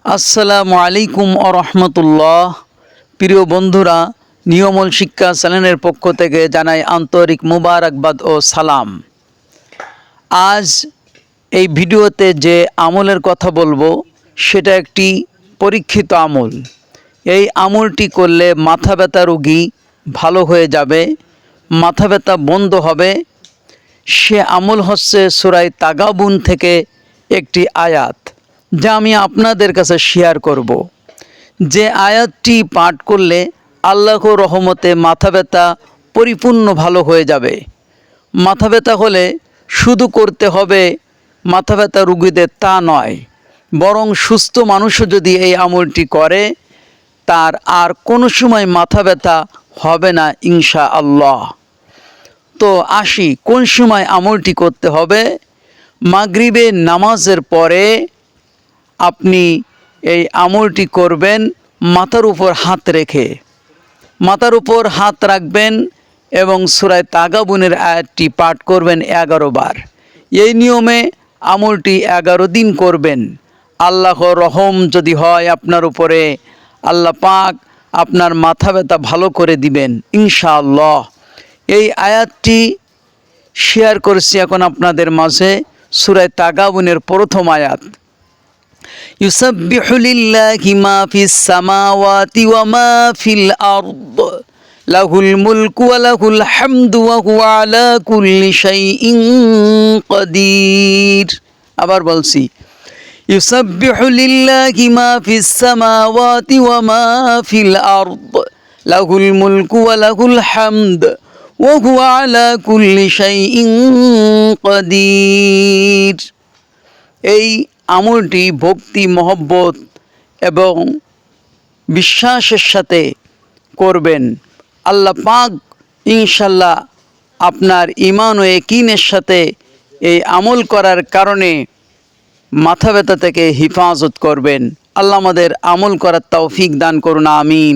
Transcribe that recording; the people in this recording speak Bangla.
আসসালামু আলাইকুম আরহামতুল্লাহ। প্রিয় বন্ধুরা, নিয়মল শিক্ষা চ্যানেলের পক্ষ থেকে জানাই আন্তরিক মুবারকবাদ ও সালাম। আজ এই ভিডিওতে যে আমলের কথা বলবো সেটা একটি পরীক্ষিত আমল। এই আমলটি করলে মাথা ব্যথা রোগী ভালো হয়ে যাবে, মাথা ব্যথা বন্ধ হবে। সে আমল হচ্ছে সূরা তাগাবুন থেকে একটি আয়াত, যা আমি আপনাদের কাছে শেয়ার করব। যে আয়াতটি পাঠ করলে আল্লাহর রহমতে মাথা ব্যথা পরিপূর্ণ ভালো হয়ে যাবে। মাথা ব্যথা হলে শুধু করতে হবে মাথা ব্যথা রোগীদের তা নয়, বরং সুস্থ মানুষও যদি এই আমলটি করে তার আর কোনো সময় মাথা ব্যথা হবে না ইনশাআল্লাহ। তো আসি, কোন সময় আমলটি করতে হবে? মাগরিবের নামাজের পরে আপনি এই আমলটি করবেন। মাথার উপর হাত রেখে মাথার উপর হাত রাখবেন এবং সূরা তাগাবুনের আয়াতটি পাঠ করবেন 11 বার। এই নিয়মে আমলটি 11 দিন করবেন। আল্লাহর রহম যদি হয় আপনার উপরে, আল্লাহ পাক আপনার মাথা ব্যথা ভালো করে দিবেন ইনশাআল্লাহ। এই আয়াতটি শেয়ার করছি এখন আপনাদের মাঝে, সূরা তাগাবুনের প্রথম আয়াত। ইউসাব্বিহু লিল্লাহি মা ফিস সামাওয়াতি ওয়া মা ফিল আরদ লাহুল মুলকু ওয়া লাহুল হামদু ওয়া হুয়া আলা কুল্লি শাইইন কাদির। আবার বলছি, ইউসাব্বিহু লিল্লাহি মা ফিস সামাওয়াতি ওয়া মা ফিল আরদ লাহুল মুলকু ওয়া লাহুল হামদ ওয়া হুয়া আলা কুল্লি শাইইন কাদির। এই আমলটি ভক্তি, মহব্বত এবং বিশ্বাসের সাথে করবেন। আল্লাহ পাক ইনশাল্লাহ আপনার ঈমান ও ইয়াকিনের সাথে এই আমল করার কারণে মাথা ব্যথা থেকে হিফাজত করবেন। আল্লাহ আমাদের আমল করার তৌফিক দান করুন, আমিন।